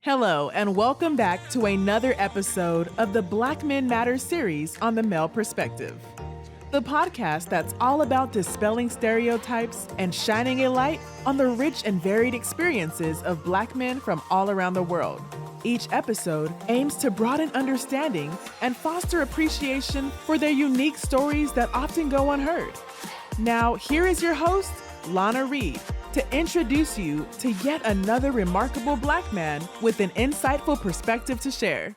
Hello, and welcome back to another episode of the Black Men Matter series on the male perspective. The podcast that's all about dispelling stereotypes and shining a light on the rich and varied experiences of Black men from all around the world. Each episode aims to broaden understanding and foster appreciation for their unique stories that often go unheard. Now, here is your host, Lana Reed, to introduce you to yet another remarkable Black man with an insightful perspective to share.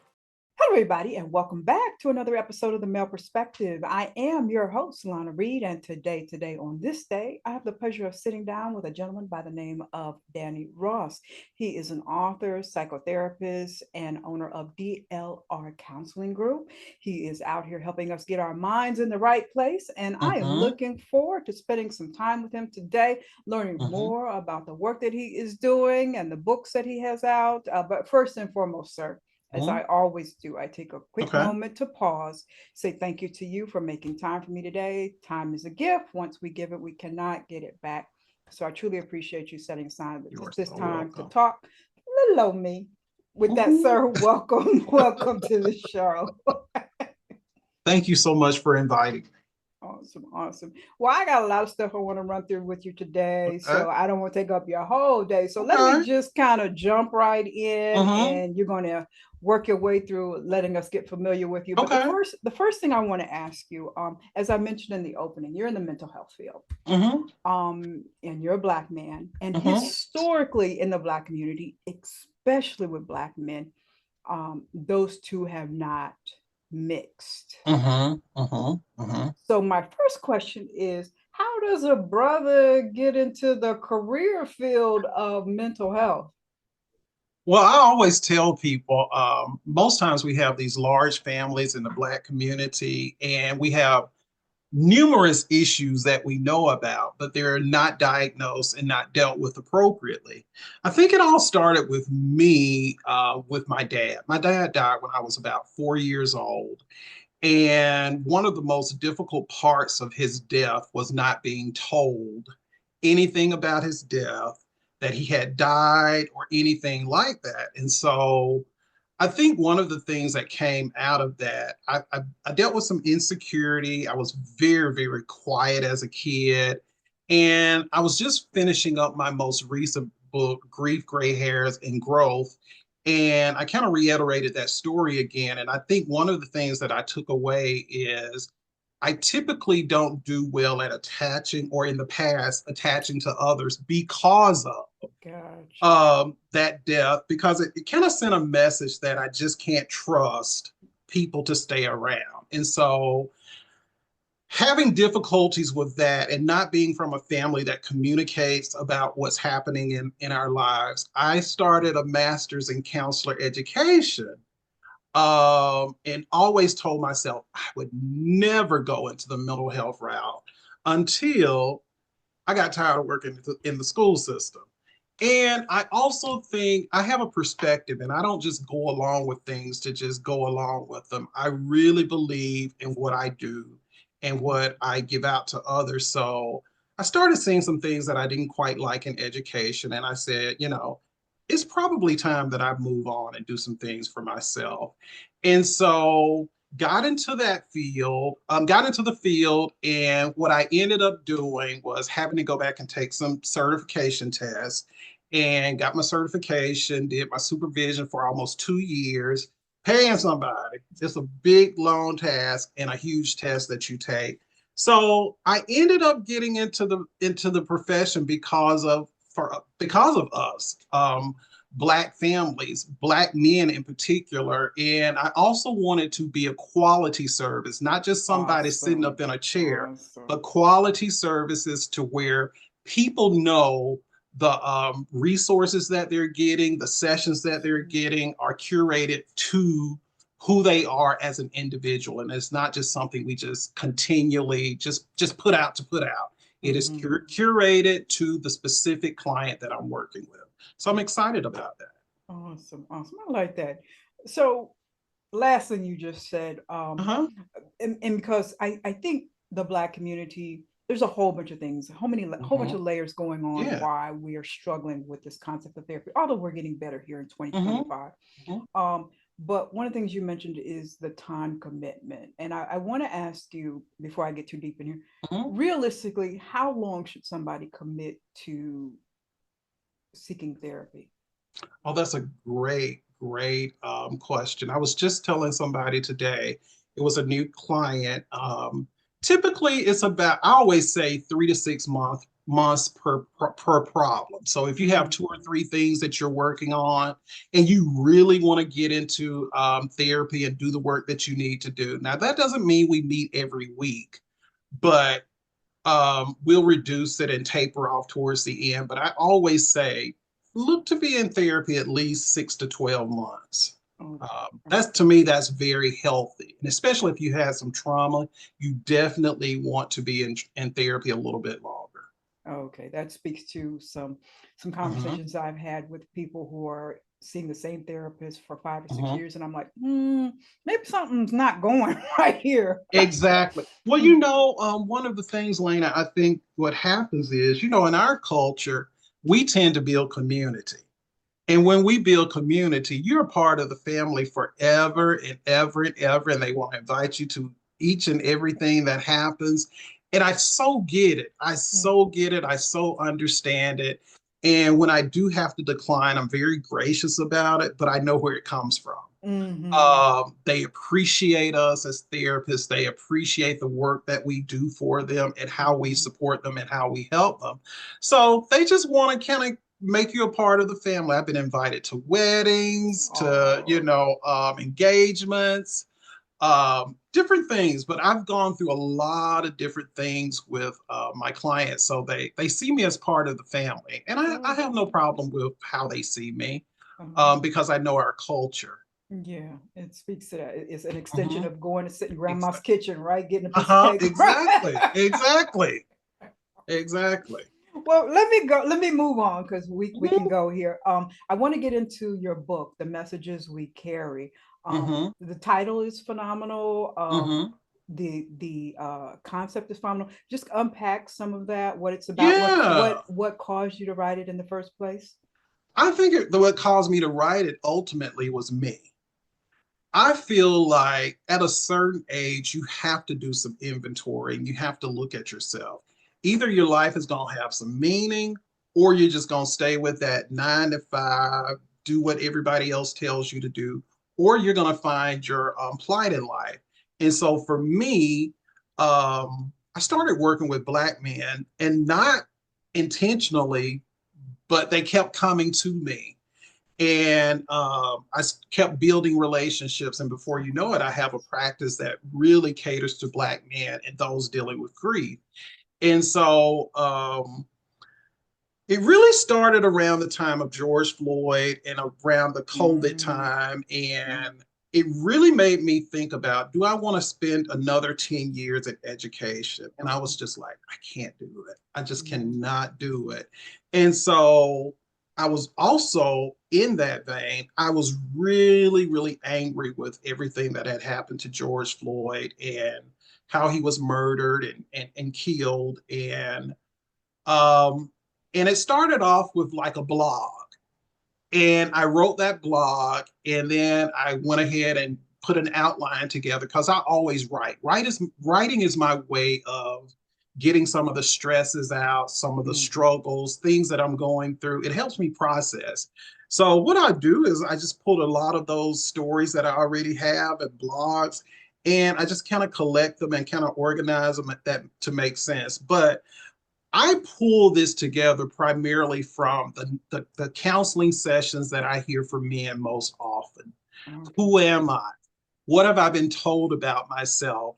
Hello, everybody, and welcome back to another episode of The Male Perspective. I am your host, Lana Reed, and today, on this day, I have the pleasure of sitting down with a gentleman by the name of Danny Ross. He is an author, psychotherapist, and owner of DLR Counseling Group. He is out here helping us get our minds in the right place, and I am looking forward to spending some time with him today, learning more about the work that he is doing and the books that he has out. But first and foremost, sir, as I always do, I take a quick moment to pause, say thank you to you for making time for me today. Time is a gift. Once we give it, we cannot get it back. So I truly appreciate you setting aside this time to talk. Little old me. With that, sir, welcome to the show. Thank you so much for inviting me. Awesome. Well, I got a lot of stuff I want to run through with you today, so I don't want to take up your whole day. So let me just kind of jump right in, and you're going to work your way through letting us get familiar with you. But the first thing I want to ask you, as I mentioned in the opening, you're in the mental health field, and you're a Black man, and historically in the Black community, especially with Black men, those two have not mixed. So my first question is, how does a brother get into the career field of mental health? Well, I always tell people, most times we have these large families in the Black community, and we have numerous issues that we know about, but they're not diagnosed and not dealt with appropriately. I think it all started with me, with my dad. My dad died when I was about 4 years old. And one of the most difficult parts of his death was not being told anything about his death, that he had died, or anything like that. And so I think one of the things that came out of that, I dealt with some insecurity. I was very, very quiet as a kid. And I was just finishing up my most recent book, Grief, Gray Hairs, and Growth. And I kind of reiterated that story again. And I think one of the things that I took away is I typically don't do well at attaching, or in the past, attaching to others because of that death, because it kind of sent a message that I just can't trust people to stay around. And so having difficulties with that, and not being from a family that communicates about what's happening in our lives, I started a master's in counselor education, and always told myself I would never go into the mental health route until I got tired of working in the school system. And I also think I have a perspective, and I don't just go along with things to just go along with them. I really believe in what I do and what I give out to others. So I started seeing some things that I didn't quite like in education. And I said, it's probably time that I move on and do some things for myself. And so got into the field. And what I ended up doing was having to go back and take some certification tests, and got my certification, did my supervision for almost 2 years, paying somebody. It's a big, long task and a huge test that you take. So I ended up getting into the profession because of us, Black families, Black men in particular. And I also wanted to be a quality service, not just somebody sitting up in a chair, but quality services to where people know the resources that they're getting, the sessions that they're getting are curated to who they are as an individual. And it's not just something we just continually just put out to put out. It is curated to the specific client that I'm working with. So I'm excited about that. Awesome. I like that. So last thing you just said, and because I think the Black community, there's a whole bunch of things, whole bunch Mm-hmm. of layers going on Yeah. why we are struggling with this concept of therapy, although we're getting better here in Mm-hmm. 2025. Mm-hmm. But one of the things you mentioned is the time commitment. And I want to ask you, before I get too deep in here, Mm-hmm. realistically, how long should somebody commit to seeking therapy? Oh, that's a great question. I was just telling somebody today, it was a new client. Typically, it's about, I always say 3 to 6 months per problem. So if you have Mm-hmm. 2 or 3 things that you're working on and you really want to get into therapy and do the work that you need to do. Now, that doesn't mean we meet every week, but we'll reduce it and taper off towards the end. But I always say, look to be in therapy at least 6 to 12 months. Okay. That's Okay. to me, that's very healthy. And especially if you had some trauma, you definitely want to be in therapy a little bit longer. Okay, that speaks to some Hmm. conversations I've had with people who are seeing the same therapist for 5 or 6 Hmm. years, and I'm like, maybe something's not going right here. Exactly. Well, one of the things, Lena, I think what happens is, in our culture, we tend to build community. And when we build community, you're a part of the family forever and ever and ever. And they want to invite you to each and everything that happens. And I so get it. I Mm, so get it. I so understand it. And when I do have to decline, I'm very gracious about it, but I know where it comes from. mhm, They appreciate us as therapists. They appreciate the work that we do for them and how we mhm. support them and how we help them. So they just want to kind of make you a part of the family. I've been invited to weddings, to, Oh, engagements, different things, but I've gone through a lot of different things with my clients. So they see me as part of the family. And I good. have no problem with how they see me Um, because I know our culture. yeah, it speaks to that. It's an extension Mhm. of going to sit in grandma's Exa- kitchen, right? Getting a piece of Uh-huh, cake. exactly, exactly, exactly. Well, let me go. Let me move on because we can Hmm. go here. I want to get into your book, The Messages We Carry. Hmm. The title is phenomenal. Hmm. The concept is phenomenal. Just unpack some of that, what it's about, Yeah, what caused you to write it in the first place. I think what caused me to write it ultimately was me. I feel like at a certain age, you have to do some inventory and you have to look at yourself. Either your life is going to have some meaning or you're just going to stay with that 9 to 5, do what everybody else tells you to do, or you're going to find your plight in life. And so for me, I started working with Black men and not intentionally, but they kept coming to me and I kept building relationships. And before you know it, I have a practice that really caters to Black men and those dealing with grief. And so it really started around the time of George Floyd and around the COVID Mm, time. And it really made me think about, do I want to spend another 10 years in education? And I was just like, I can't do it. I just yeah. cannot do it. And so I was also in that vein, I was really, really angry with everything that had happened to George Floyd and how he was murdered and killed. Um, and it started off with like a blog. And I wrote that blog and then I went ahead and put an outline together because I always write. Writing is my way of getting some of the stresses out, some of the Mhm. struggles, things that I'm going through. It helps me process. So what I do is I just pull a lot of those stories that I already have and blogs, and I just kind of collect them and kind of organize them at that to make sense. But I pull this together primarily from the counseling sessions that I hear from men most often. Okay. Who am I? What have I been told about myself?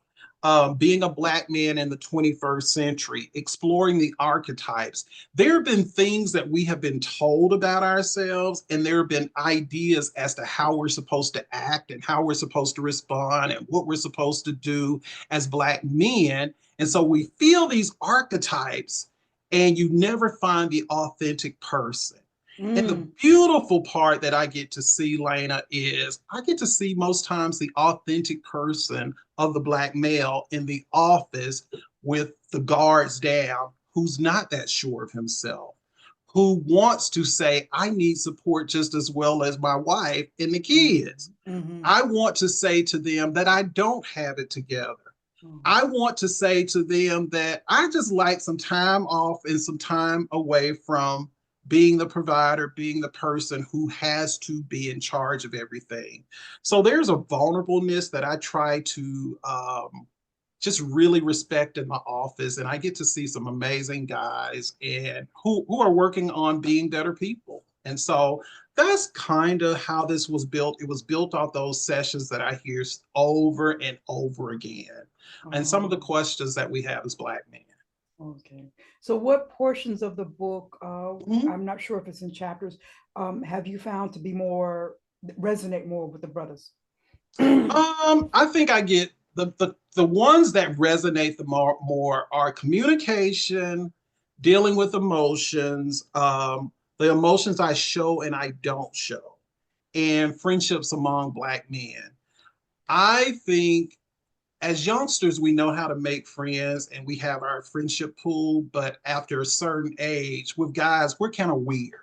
Being a Black man in the 21st century, exploring the archetypes. There have been things that we have been told about ourselves, and there have been ideas as to how we're supposed to act and how we're supposed to respond and what we're supposed to do as Black men. And so we feel these archetypes, and you never find the authentic person. And the Mm, beautiful part that I get to see, Lena, is I get to see most times the authentic person of the Black male in the office with the guards down, who's not that sure of himself, who wants to say, I need support just as well as my wife and the kids. Mm-hmm. I want to say to them that I don't have it together. Mm-hmm. I want to say to them that I just like some time off and some time away from being the provider, being the person who has to be in charge of everything. So there's a vulnerableness that I try to just really respect in my office, and I get to see some amazing guys and who are working on being better people. And so that's kind of how this was built. It was built off those sessions that I hear over and over again. And some of the questions that we have as Black men. Okay. So what portions of the book, Mhm. I'm not sure if it's in chapters, have you found to be more, resonate more with the brothers? I think I get the ones that resonate the more are communication, dealing with emotions, the emotions I show and I don't show, and friendships among Black men. I think as youngsters, we know how to make friends and we have our friendship pool, but after a certain age, with guys, we're kind of weird.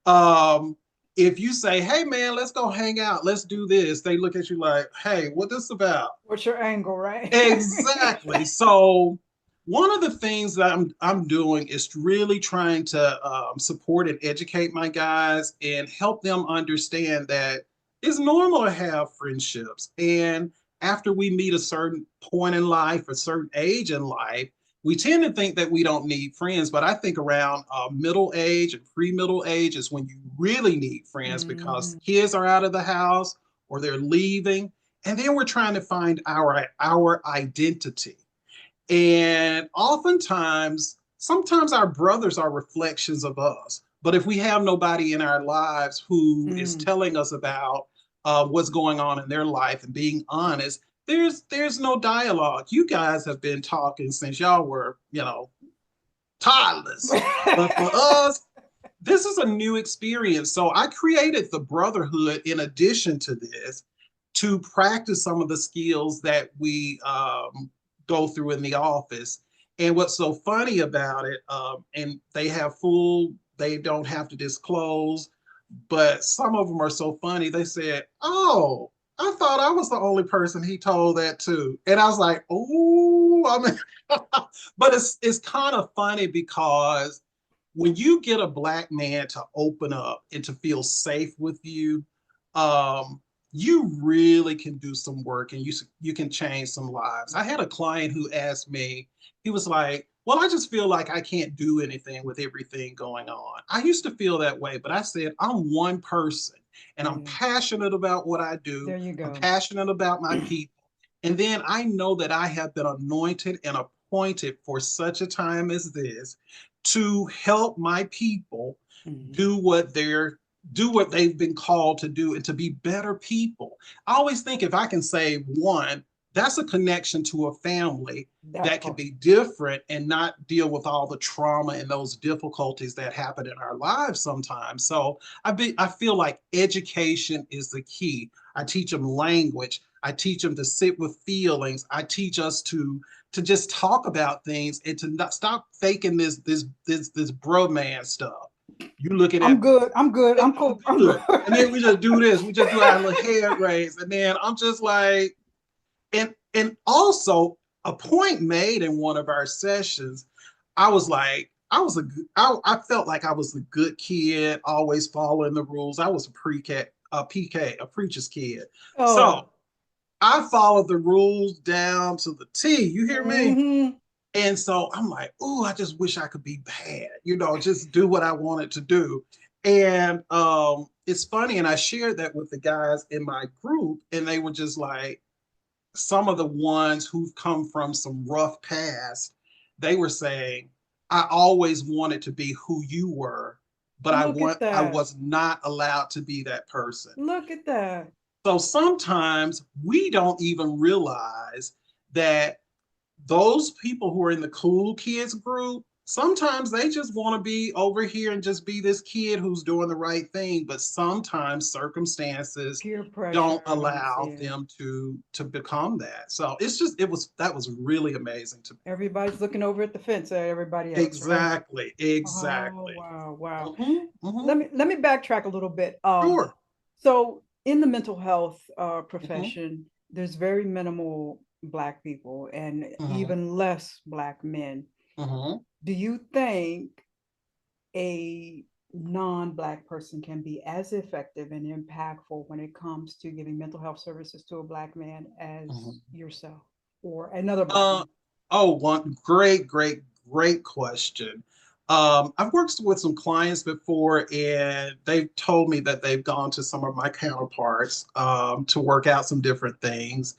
Um, if you say, "Hey, man, let's go hang out, let's do this," they look at you like, "Hey, what this about?" What's your angle, right? Exactly. So one of the things that I'm doing is really trying to support and educate my guys and help them understand that it's normal to have friendships. And after we meet a certain point in life, a certain age in life, we tend to think that we don't need friends. But I think around middle age and pre-middle age is when you really need friends because Mhm. kids are out of the house or they're leaving, and then we're trying to find our identity. And oftentimes, sometimes our brothers are reflections of us. But if we have nobody in our lives who is Mm. telling us about what's going on in their life and being honest, there's no dialogue. You guys have been talking since y'all were, toddlers. But for us, this is a new experience. So I created the brotherhood in addition to this to practice some of the skills that we go through in the office. And what's so funny about it, and they don't have to disclose, but some of them are so funny. They said, "Oh, I thought I was the only person he told that to," and I was like, "Oh, I mean," but it's kind of funny because when you get a Black man to open up and to feel safe with you, you really can do some work and you can change some lives. I had a client who asked me, he was like, "Well, I just feel like I can't do anything with everything going on." I used to feel that way, but I said, I'm one person and I'm Yeah. passionate about what I do. There you I'm go. passionate about my people. And then I know that I have been anointed and appointed for such a time as this to help my people Mhm. do what they've been called to do and to be better people. I always think if I can save one, that's a connection to a family That that can part. be different and not deal with all the trauma and those difficulties that happen in our lives sometimes. So I feel like education is the key. I teach them language. I teach them to sit with feelings. I teach us to just talk about things and to not stop faking this bro man stuff. You looking I'm at me, good. I'm good. I'm I'm cool. I'm good. good. And then we just do this. We just do our little head raise. And then I'm just like, and also a point made in one of our sessions, I was like, I felt like I was a good kid, always following the rules. I was a preacher's kid. Oh. So I followed the rules down to the T. You hear me? Hmm. And so I'm like, oh, I just wish I could be bad, just do what I wanted to do. And it's funny, and I shared that with the guys in my group, and they were just like, some of the ones who've come from some rough past, they were saying, I always wanted to be who you were, but Look at I that. was not allowed to be that person. Look at that. So sometimes we don't even realize that those people who are in the cool kids group, sometimes they just want to be over here and just be this kid who's doing the right thing, but sometimes circumstances Peer pressure, don't I'm allow seeing. them to become that. So it's just that was really amazing to me. Everybody's looking over at the fence at everybody else, right? Exactly, Oh, exactly. wow, wow. Hmm. Let me backtrack a little bit. Sure. So in the mental health Hmm. profession, there's very minimal Black people and Hmm. even less Black men. Hmm. Do you think a non-Black person can be as effective and impactful when it comes to giving mental health services to a Black man as Hmm. yourself or another Black Uh, man? oh, one great question. I've worked with some clients before, and they've told me that they've gone to some of my counterparts to work out some different things.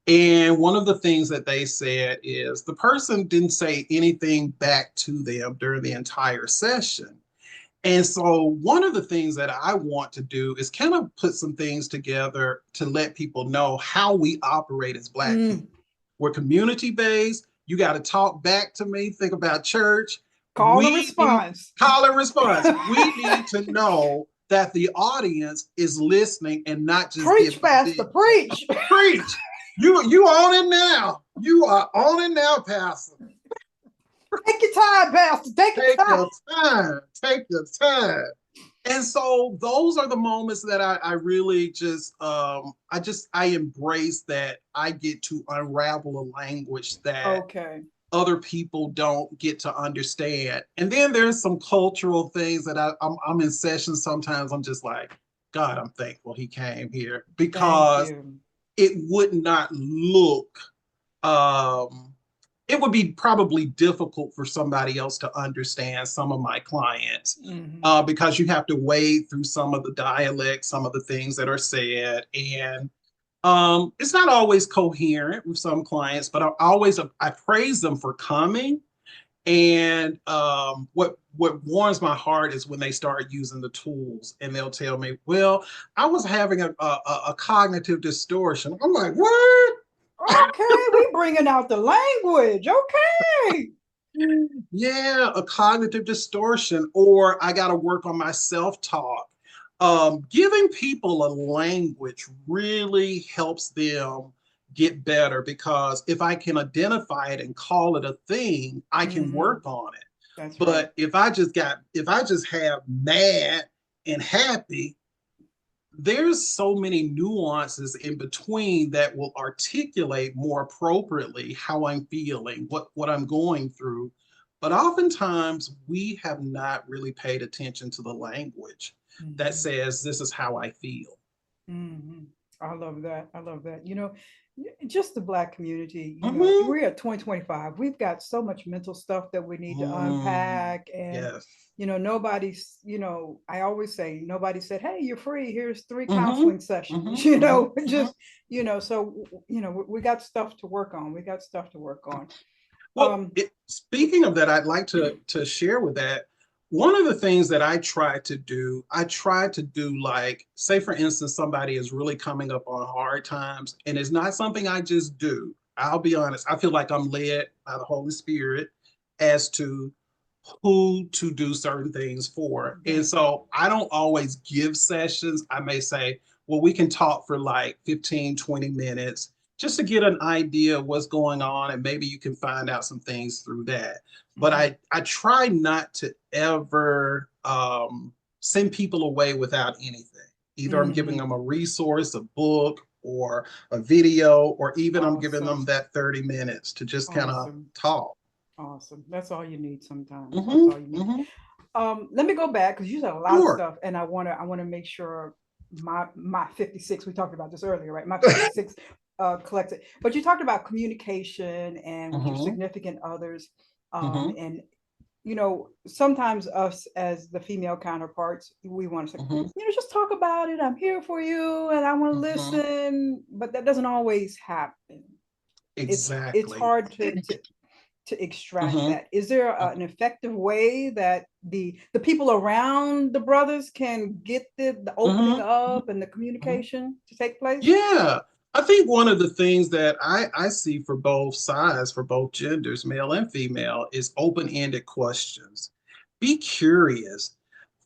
And one of the things that they said is the person didn't say anything back to them during the entire session. And so, one of the things that I want to do is kind of put some things together to let people know how we operate as Black Mm, people. We're community based. You got to talk back to me. Think about church. call and We need response. call and response. We need to know that the audience is listening and not just Preach, giving Pastor, big preach. preach. You on it now. You are on it now, Pastor. Take your time, Pastor. Take your Take time. your time. Take your time. And so those are the moments that I really I embrace that I get to unravel a language that Okay. other people don't get to understand. And then there's some cultural things that I'm in sessions. Sometimes I'm just like, God, I'm thankful he came here Thank because you. it would not look um, it would be probably difficult for somebody else to understand some of my clients Hmm. because you have to wade through some of the dialects, some of the things that are said, and it's not always coherent with some clients. But I praise them for coming. And what warms my heart is when they start using the tools and they'll tell me, "Well, I was having a cognitive distortion." I'm like, "What?" Okay, we bringing out the language. Okay. Yeah, a cognitive distortion, or I got to work on my self talk. Giving people a language really helps them get better because if I can identify it and call it a thing, I can Hmm. work on it. That's right. But if I just have mad and happy, there's so many nuances in between that will articulate more appropriately how I'm feeling, what I'm going through. But oftentimes we have not really paid attention to the language that Hmm. says this is how I feel. Hmm. I love that. I love that. Just the Black community, Mm-hmm. we're at 2025. We've got so much mental stuff that we need to Mm, unpack. And, yes. nobody's, I always say, nobody said, hey, you're free. Here's 3 Mm-hmm. counseling sessions, Mm-hmm. Mm-hmm. Mm-hmm. just, so, we got stuff to work on. We got stuff to work on. Well, Um, speaking of that, I'd like to share with that. One of the things that I try to do like, say for instance, somebody is really coming up on hard times, and it's not something I just do. I'll be honest, I feel like I'm led by the Holy Spirit as to who to do certain things for. And Gotcha. so I don't always give sessions. I may say, well, we can talk for like 15, 20 minutes just to get an idea of what's going on. And maybe you can find out some things through that. But Mhm. I try not to ever send people away without anything. Either I'm giving Mhm. them a resource, a book, or a video, or even I'm giving them Awesome. that 30 minutes to just kind of Awesome. talk. Awesome. That's all you need sometimes. That's Mm-hmm, all you need. mm-hmm. Let me go back because you said a lot of Sure. stuff, and I want to make sure my 56. We talked about this earlier, right? My 56 collected. But you talked about communication and with your Mm-hmm, significant others, mm-hmm, and sometimes us as the female counterparts, we want to say, mm-hmm, just talk about it. I'm here for you, and I want to mm-hmm. listen. But that doesn't always happen. It's Exactly. hard to extract Mm-hmm, that. Is there an effective way that the people around the brothers can get the opening mm-hmm, up and the mm-hmm. communication to take place? Yeah. I think one of the things that I see for both sides, for both genders, male and female, is open-ended questions. Be curious.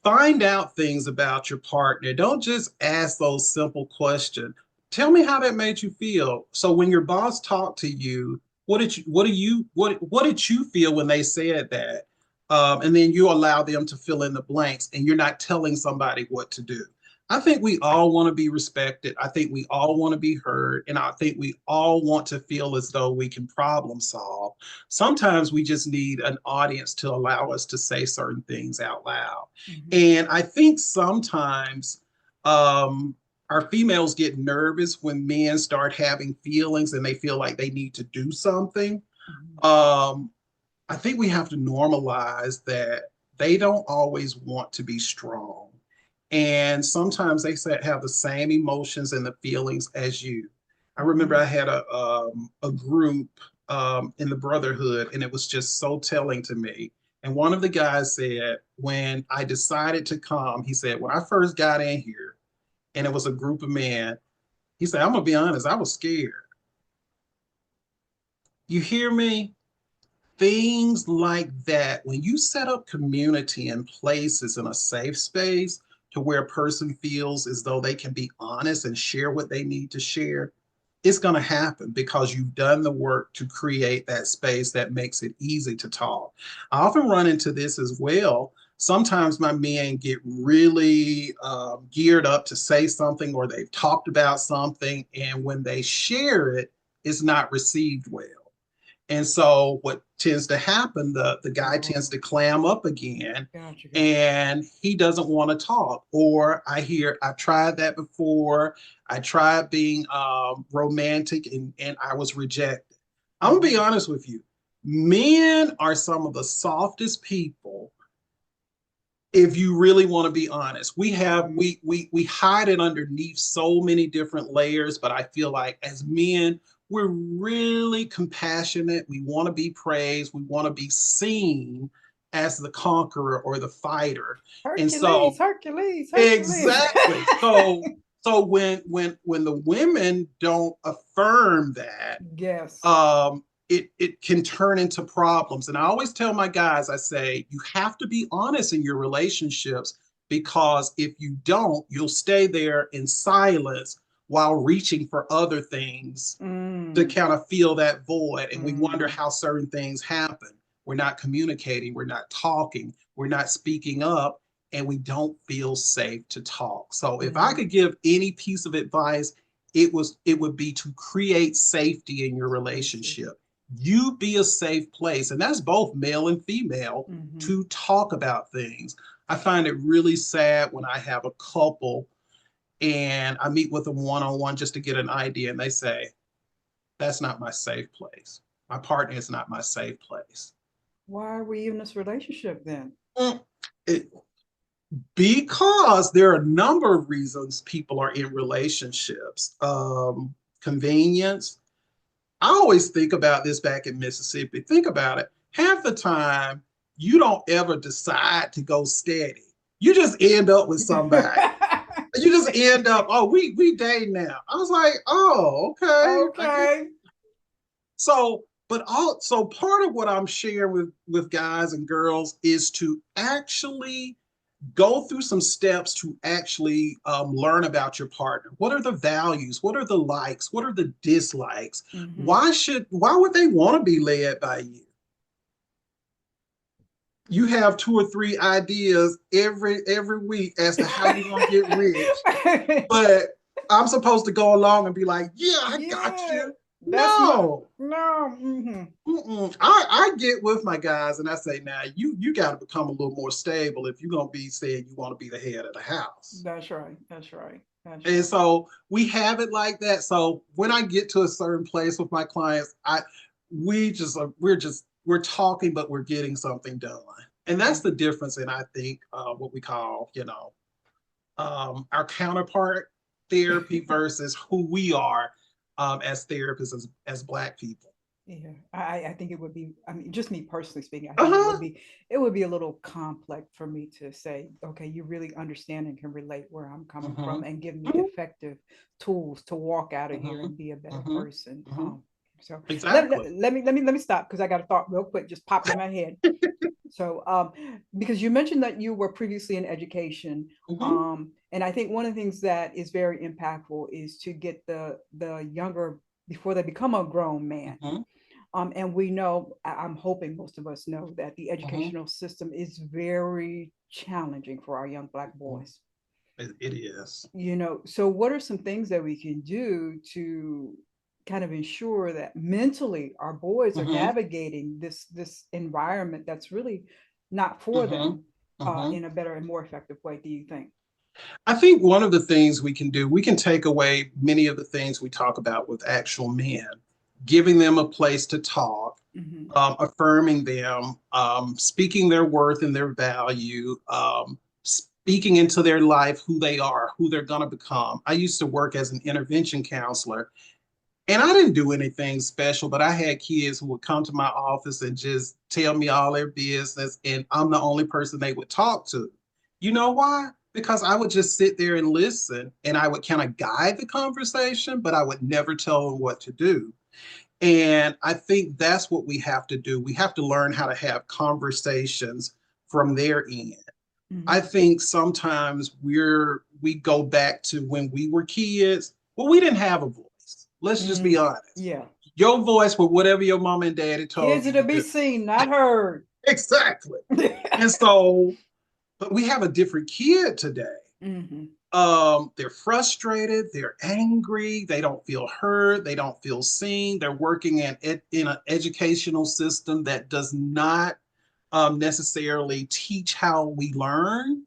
Find out things about your partner. Don't just ask those simple questions. Tell me how that made you feel. So when your boss talked to you, what did you feel when they said that? And then you allow them to fill in the blanks, and you're not telling somebody what to do. I think we all want to be respected. I think we all want to be heard. And I think we all want to feel as though we can problem solve. Sometimes we just need an audience to allow us to say certain things out loud. Mhm. And I think sometimes our females get nervous when men start having feelings and they feel like they need to do something. Mhm. I think we have to normalize that they don't always want to be strong. And sometimes they have the same emotions and the feelings as you. I remember I had a group in the brotherhood, and it was just so telling to me. And one of the guys said, when I decided to come, he said, when I first got in here, and it was a group of men, he said, I'm gonna be honest, I was scared. You hear me? Things like that, when you set up community and places in a safe space to where a person feels as though they can be honest and share what they need to share, it's going to happen because you've done the work to create that space that makes it easy to talk. I often run into this as well. Sometimes my men get really geared up to say something, or they've talked about something, and when they share it, it's not received well. And so what tends to happen, the guy tends Oh, to clam up again, gotcha, gotcha. and he doesn't want to talk. Or I hear, I've tried that before. I tried being romantic, and I was rejected. I'm gonna be Mhm. honest with you. Men are some of the softest people if you really want to be honest. We have Mhm. we hide it underneath so many different layers, but I feel like as men, we're really compassionate. We want to be praised. We want to be seen as the conqueror or the fighter. And Hercules, so Hercules, Hercules. exactly. So when the women don't affirm that, Yes. it can turn into problems. And I always tell my guys, I say, you have to be honest in your relationships, because if you don't, you'll stay there in silence while reaching for other things to Mm, kind of fill that void. And we wonder mm, how certain things happen. We're not communicating, we're not talking, we're not speaking up, and we don't feel safe to talk. So if I mm. could give any piece of advice, it would be to create safety in your Safety. relationship. You be a safe place, and that's both male and female, Hmm. to talk about things. I find it really sad when I have a couple and I meet with them one on one just to get an idea, and they say, that's not my safe place. My partner is not my safe place. Why are we in this relationship then? Mm, it- because there are a number of reasons people are in relationships. Convenience. I always think about this back in Mississippi. Think about it. Half the time, you don't ever decide to go steady. You just end up with somebody. You just end up, oh, we date now. I was like, oh, okay. I guess. Okay. So part of what I'm sharing with guys and girls is to actually go through some steps to actually learn about your partner. What are the values? What are the likes? What are the dislikes? Hmm. Why would they want to be led by you? You have two or three ideas every week as to how you're gonna get rich, but I'm supposed to go along and be like, yeah, I got Yeah, you. that's not, No. no. Hmm. I get with my guys and I say, now you got to become a little more stable if you're gonna be saying you want to be the head of the house. That's right. That's right. That's And right. so we have it like that. So when I get to a certain place with my clients, we're talking, but we're getting something done. And that's Mm. the difference in, I think, what we call, our counterpart therapy versus who we are as therapists, as Black people. Yeah, I think it would be, I mean, just me personally speaking, I think Uh-huh. it would be a little complex for me to say, okay, you really understand and can relate where I'm coming from Mhm. and give me Mhm. effective tools to walk out of here Mhm. and be a better Mhm. person. Mhm. So Exactly. let me stop because I got a thought real quick just popped in my head. So, because you mentioned that you were previously in education, Mhm. and I think one of the things that is very impactful is to get the younger before they become a grown man. Mhm. And we know, I'm hoping most of us know that the Mhm. educational system is very challenging for our young Black Mhm. boys. It is. So what are some things that we can do to kind of ensure that mentally our boys are Mhm. navigating this environment that's really not for Mhm. them Mhm. in a better and more effective way, do you think? I think one of the things we can do, we can take away many of the things we talk about with actual men, giving them a place to talk, Hmm. affirming them, speaking their worth and their value, speaking into their life who they are, who they're going to become. I used to work as an intervention counselor, and I didn't do anything special, but I had kids who would come to my office and just tell me all their business, and I'm the only person they would talk to. You know why? Because I would just sit there and listen, and I would kind of guide the conversation, but I would never tell them what to do. And I think that's what we have to do. We have to learn how to have conversations from their end. I Hmm. think sometimes we go back to when we were kids. Well, we didn't have a voice. Let's just be Mm. honest. Yeah. Your voice was whatever your mom and daddy told Kids you are to to be do. seen, not heard. Exactly. And so, but we have a different kid today. Hmm. They're frustrated, they're angry, they don't feel heard, they don't feel seen. They're working in an educational system that does not necessarily teach how we learn.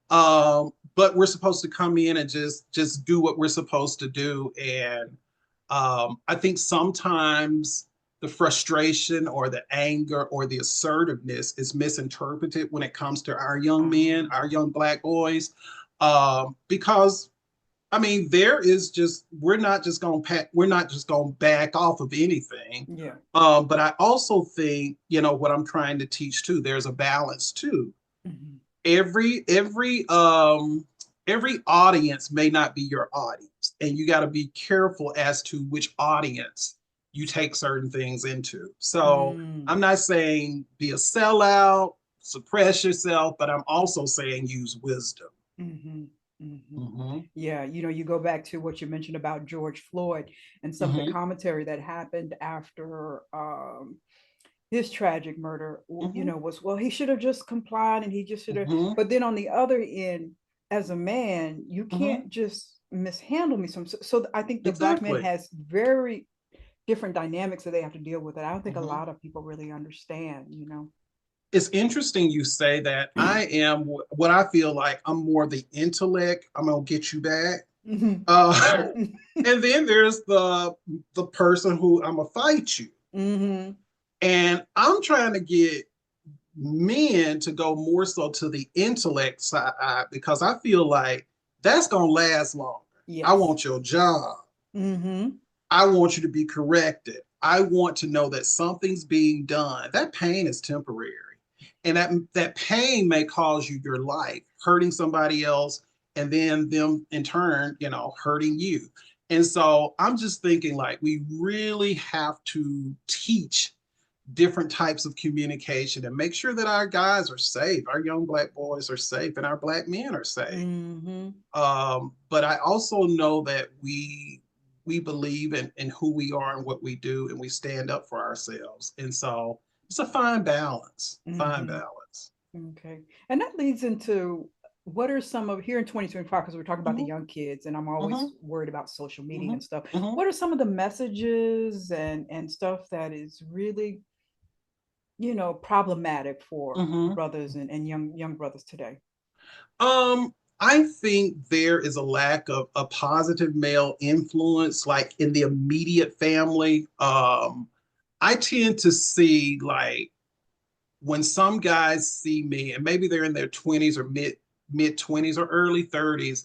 But we're supposed to come in and just do what we're supposed to do. And I think sometimes the frustration or the anger or the assertiveness is misinterpreted when it comes to our young men, Uh, our young Black boys, because I mean there is just we're not just going to back off of anything. yeah. But I also think what I'm trying to teach too. There's a balance too. Hmm. Every audience may not be your audience, and you got to be careful as to which audience you take certain things into. So Mm. I'm not saying be a sellout, suppress yourself, but I'm also saying use wisdom. Hmm. Hmm. Mm-hmm. Yeah, you go back to what you mentioned about George Floyd and some of the Mm-hmm. commentary that happened after his tragic murder, Mm-hmm. was, well, he should have just complied and he just should have. Mm-hmm. But then on the other end, as a man, you Mm-hmm. can't just mishandle me. So I think the Black man Exactly. has very different dynamics that they have to deal with. And I don't think a Mm-hmm. lot of people really understand. It's interesting you say that. I am what I feel like I'm more the intellect. I'm gonna get you back. Hmm. Uh, and then there's the person who I'm gonna fight you. Hmm. And I'm trying to get men to go more so to the intellect side because I feel like that's gonna last longer. I Yes. want your job. Hmm. I want you to be corrected. I want to know that something's being done. That pain is temporary. And that pain may cause you your life, hurting somebody else, and then them in turn, hurting you. And so I'm just thinking like we really have to teach different types of communication and make sure that our guys are safe, our young Black boys are safe, and our Black men are safe. Hmm. But I also know that we believe in who we are and what we do, and we stand up for ourselves. And so it's a fine balance. Fine Hmm. balance. Okay. And that leads into what are some of here in 2025, because we're talking about the Mm-hmm. young kids, and I'm always Mm-hmm. worried about social media Mm-hmm. and stuff. Mm-hmm. What are some of the messages and stuff that is really, problematic for Mm-hmm. brothers and young brothers today? I think there is a lack of a positive male influence, like in the immediate family. I tend to see like when some guys see me, and maybe they're in their 20s or mid 20s or early 30s,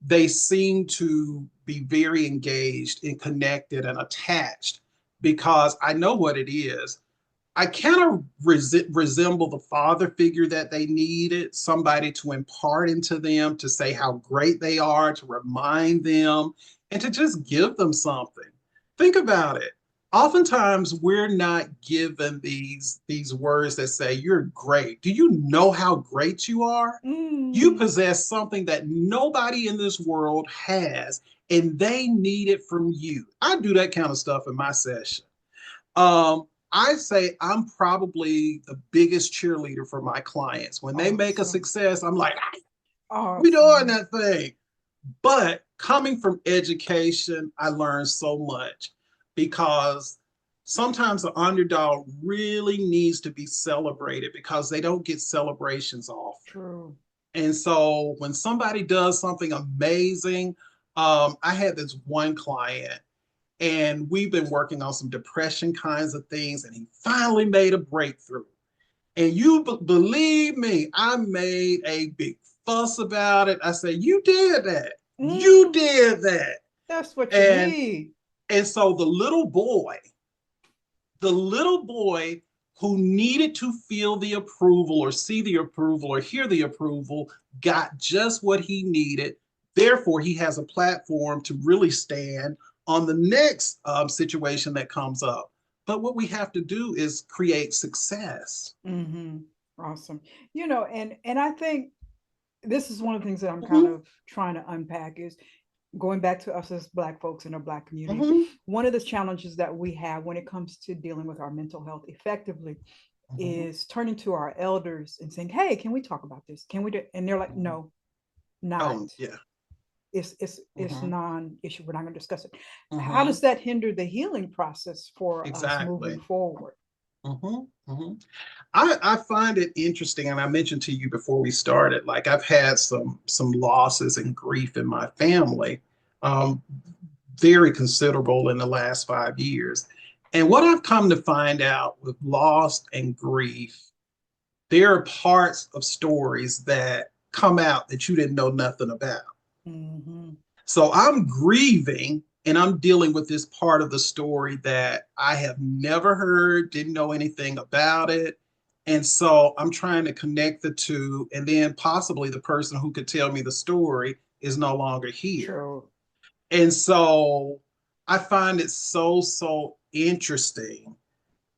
they seem to be very engaged and connected and attached. because I know what it is. I kind of resemble the father figure that they needed, somebody to impart into them, to say how great they are, to remind them, and to just give them something. Think about it. Oftentimes, we're not given these words that say, "You're great." Do you know how great you are? You Mm. possess something that nobody in this world has, and they need it from you. I do that kind of stuff in my session. I say I'm probably the biggest cheerleader for my clients. When they make a Awesome. success, I'm like, we doing Awesome. that thing. But coming from education, I learned so much because sometimes the underdog really needs to be celebrated because they don't get celebrations often. True. And so when somebody does something amazing, I had this one client and we've been working on some depression kinds of things, and he finally made a breakthrough. And you believe me, I made a big fuss about it. I said, "You did that. You Mm. did that." That's what you And need. and so the little boy who needed to feel the approval or see the approval or hear the approval got just what he needed. Therefore, he has a platform to really stand on the next situation that comes up. But what we have to do is create success. Hmm. Awesome. And I think this is one of the things that I'm kind Mhm, of trying to unpack is going back to us as Black folks in our Black communities. mhm, One of the challenges that we have when it comes to dealing with our mental health effectively mhm, is turning to our elders and saying, "Hey, can we talk about this? Can we do?" And they're like, mhm. "No, not. Oh, yeah. It's Mhm, non-issue. We're not going to discuss it." How does mhm. that hinder the healing process for us moving Exactly. forward? Mhm, mhm. I find it interesting, and I mentioned to you before we started, like I've had some losses and grief in my family, um, very considerable in the last 5 years. And what I've come to find out with loss and grief, there are parts of stories that come out that you didn't know nothing about. Hmm. So I'm grieving and I'm dealing with this part of the story that I have never heard, didn't know anything about it. And so I'm trying to connect the two. And then possibly the person who could tell me the story is no longer here. True. And so I find it so interesting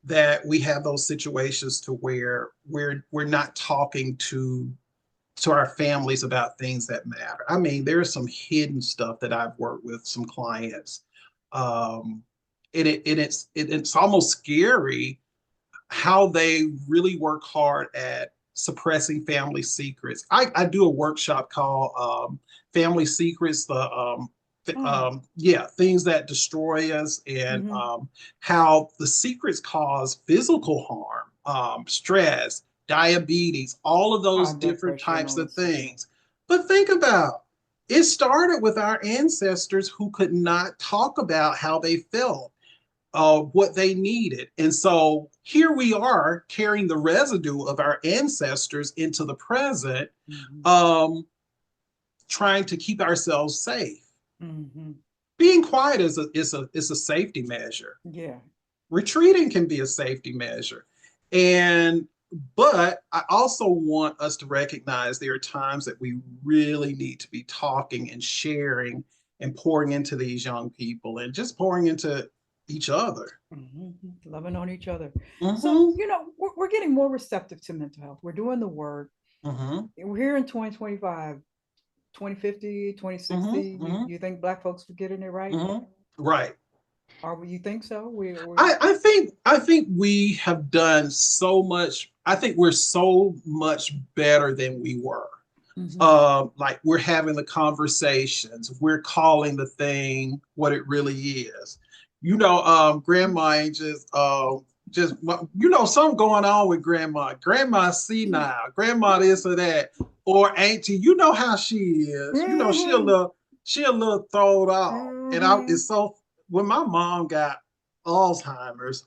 that we have those situations to where we're not talking to our families about things that matter. I mean, there's some hidden stuff that I've worked with some clients. Um, and it's almost scary how they really work hard at suppressing family secrets. I do a workshop called Family Secrets, Oh. yeah, things that destroy us, and Hmm. how the secrets cause physical harm, stress, diabetes, all of those High blood different pressure and types all of this stuff. things. But think about it started with our ancestors who could not talk about how they felt, what they needed. And so here we are carrying the residue of our ancestors into the present, Hmm. um, trying to keep ourselves safe. Hmm. Being quiet is a safety measure. Yeah. Retreating can be a safety measure. And but I also want us to recognize there are times that we really need to be talking and sharing and pouring into these young people and just pouring into each other. Hmm. Loving on each other. So, Mm-hmm. we're getting more receptive to mental health. We're doing the work. Mm-hmm. We're here in 2025, 2050, twenty Mm-hmm. sixty. You, Mm-hmm. you think Black folks are getting it right? Mm-hmm. Right. Or you think so? I think we have done so much. I think we're so much better than we were. Hmm. Like we're having the conversations, we're calling the thing what it really is. Grandma ain't just something going on with grandma. Grandma senile, grandma this or that, or auntie. You know how she is. Hmm. She a little throwed off. And Hmm. it's so when my mom got Alzheimer's,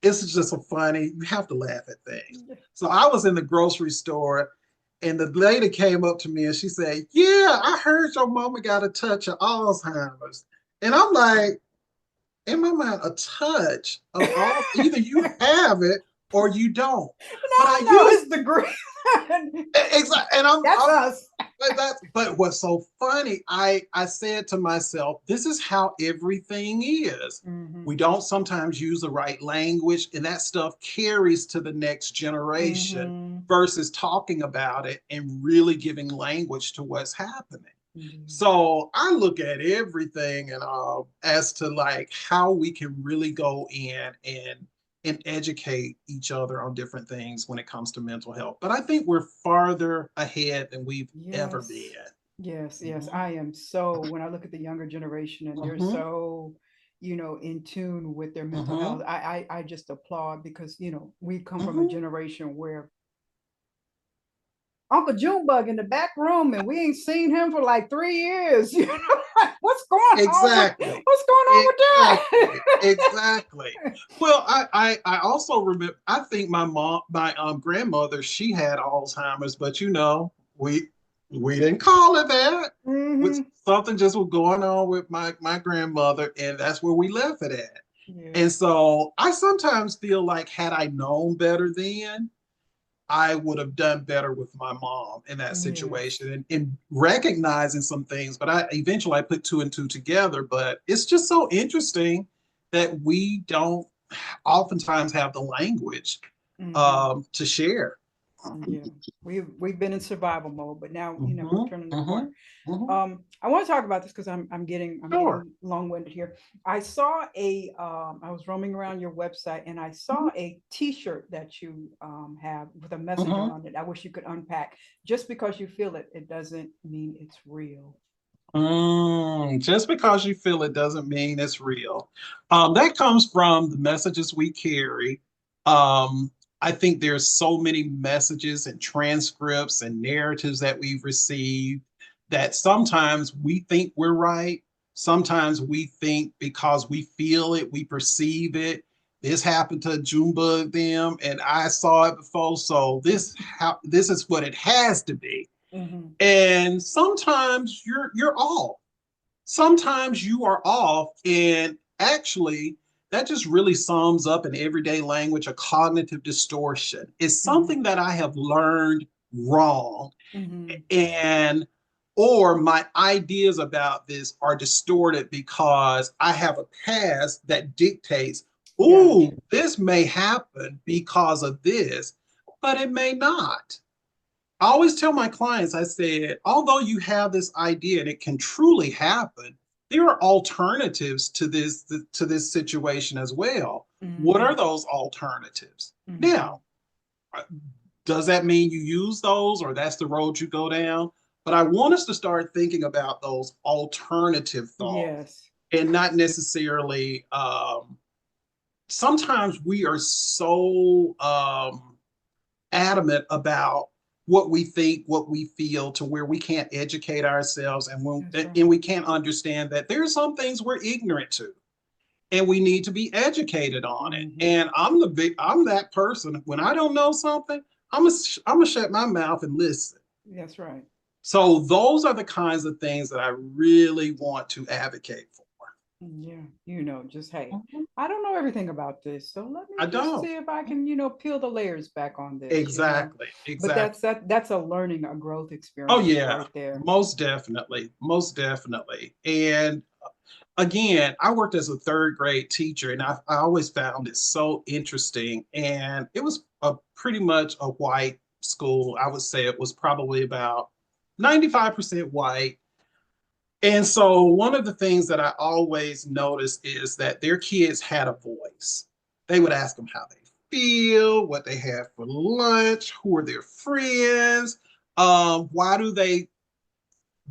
it's just so funny. You have to laugh at things. So I was in the grocery store and the lady came up to me and she said, "Yeah, I heard your mama got a touch of Alzheimer's." And I'm like, in my mind, a touch of all, either you have it or you don't. But I No, use it's the green. exactly, and That's us. but what's so funny, I said to myself, this is how everything is. Mm-hmm. We don't sometimes use the right language, and that stuff carries to the next generation Mm-hmm. versus talking about it and really giving language to what's happening. Mm-hmm. So I look at everything and as to like how we can really go in and educate each other on different things when it comes to mental health. But I think we're farther ahead than we've ever been. Yes. Yes, yes. Mhm. I am so, when I look at the younger generation and they're Mhm. so, in tune with their mental health, Mhm. I just applaud because, we come from a Mhm. generation where Uncle Junebug in the back room and we ain't seen him for like 3 years. What's going on with Exactly. what's going on with Exactly. that? Exactly. Well, I also remember. I think my grandmother, she had Alzheimer's, but we didn't call it that. With Hmm. something just was going on with my grandmother, and that's where we left it at. Yeah. And so I sometimes feel like had I known better then, I would have done better with my mom in that Yes. situation and recognizing some things. But I eventually I put two and two together. But it's just so interesting that we don't oftentimes have the language Hmm. to share. Yeah. We've been in survival mode, but now, we're Mm-hmm, turning the corner. mm-hmm, mm-hmm. I want to talk about this because I'm Sure. getting long-winded here. I saw I was roaming around your website and I saw a T-shirt that you have with a message Mm-hmm. on it. I wish you could unpack. Just because you feel it, it doesn't mean it's real. Just because you feel it doesn't mean it's real. That comes from the messages we carry. I think there's so many messages and transcripts and narratives that we've received that sometimes we think we're right. Sometimes we think because we feel it, we perceive it. This happened to Junebug them, and I saw it before, so this is what it has to be. Hmm. And sometimes you're off. Sometimes you are off, and actually that just really sums up in everyday language a cognitive distortion. It's Hmm. something that I have learned wrong, Hmm. and or my ideas about this are distorted because I have a past that dictates, Gotcha. ooh, this may happen because of this, but it may not. I always tell my clients, I said, although you have this idea and it can truly happen, there are alternatives to this situation as well. What are Hmm. those alternatives? Hmm. Now, does that mean you use those or that's the road you go down? But I want us to start thinking about those alternative thoughts Yes. and not necessarily. Sometimes we are so adamant about what we think, what we feel, to where we can't educate ourselves That's right. and we can't understand that there are some things we're ignorant to and we need to be educated on it. Hmm. And I'm that person. When I don't know something, I'm gonna shut my mouth and listen. That's right. So those are the kinds of things that I really want to advocate for. Yeah, just hey, Mhm. I don't know everything about this, so let I me just don't. see if I can, peel the layers back on this. Exactly. But Exactly. that's a learning, a growth Oh experience yeah, right there. most definitely. Most definitely. And again, I worked as a third grade teacher, and I always found it so interesting. And it was a pretty much a white school. I would say it was probably about 95% white. And so one of the things that I always noticed is that their kids had a voice. They would ask them how they feel, what they had for lunch, who are their friends, why do they,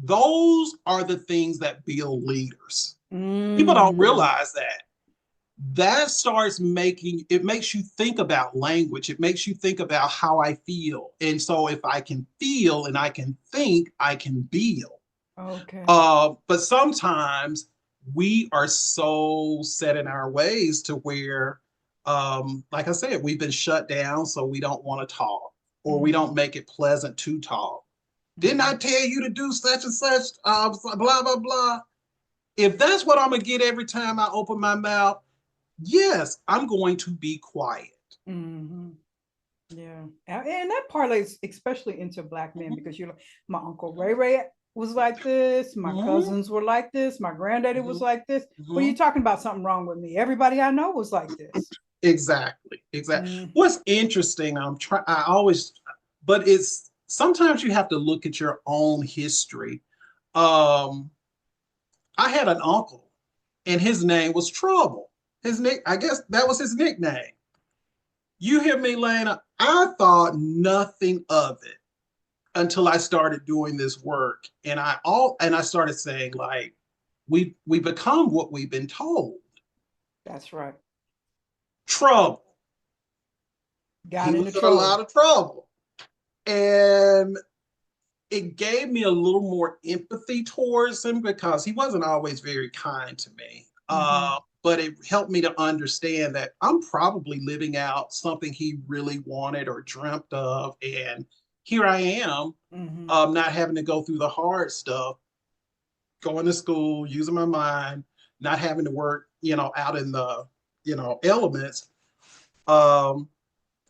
those are the things that build leaders. People don't Mm, realize that. That starts making it makes you think about language. It makes you think about how I feel. And so if I can feel and I can think, I can build. okay. But sometimes we are so set in our ways to where, like I said, we've been shut down, so we don't want to talk or we don't Hmm. make it pleasant to talk. Didn't I Hmm. tell you to do such and such? Blah, blah, blah. If that's what I'm gonna get every time I open my mouth, yes, I'm going to be quiet. Mm-hmm. Yeah. And that parlays especially into Black men, Mhm, because you're like, my Uncle Ray Ray was like this, my mhm, cousins were like this, my granddaddy was mhm, like this. What are you mhm. talking about? Something wrong with me? Everybody I know was like this. Exactly, exactly. Mm, What's interesting, I always, but it's sometimes you have to look at your own history. Um, I had an uncle, and his name was Trouble. I guess that was his nickname. You hear me, Lana? I thought nothing of it until I started doing this work, and I started saying like, we become what we've been told. that's right. Trouble. Got He into was in a lot trouble. of trouble, and it gave me a little more empathy towards him because he wasn't always very kind to me. Mm-hmm. But it helped me to understand that I'm probably living out something he really wanted or dreamt of. And here I am, Mm-hmm. not having to go through the hard stuff, going to school, using my mind, not having to work, out in the, elements. Um,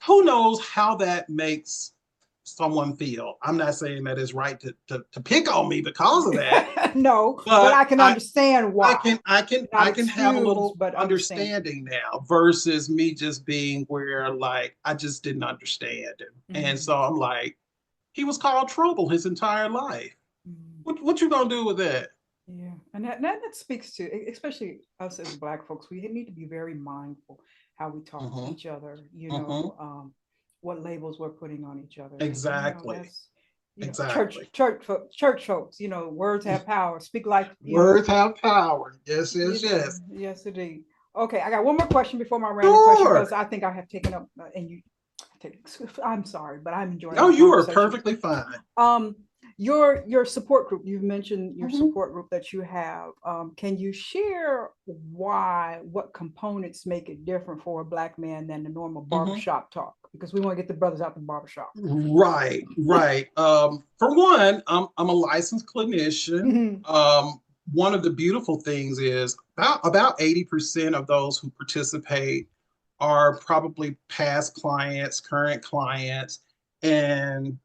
who knows how that makes someone feel. I'm not saying that it's right to pick on me because of that, No, but but I can understand I why. can I can Not I can have a excuse, little but understand. understanding now versus me just being where like I just didn't understand him. And Mm-hmm. so I'm like, he was called trouble his entire life. Mm-hmm. What you gonna do with that? Yeah, and that speaks to especially us as Black folks. We need to be very mindful how we talk to Mm-hmm. each other. Mm-hmm. What labels we're putting on each other, and Exactly. that's Exactly. church folks. Words have power. Speak life. Words have power. Yes, yes, yes. Yes, indeed. Okay, I got one more question before my random question, because Sure. I think I have taken up and you. I'm sorry, but I'm enjoying No, our you are conversation. perfectly fine. Um, your support group. You've mentioned your Mhm. support group that you have. Can you share what components make it different for a Black man than the normal Mhm. barbershop talk? Because we want to get the brothers out the barbershop. Right, right. For one, I'm a licensed clinician. Mm-hmm. One of the beautiful things is about 80% of those who participate are probably past clients, current clients, and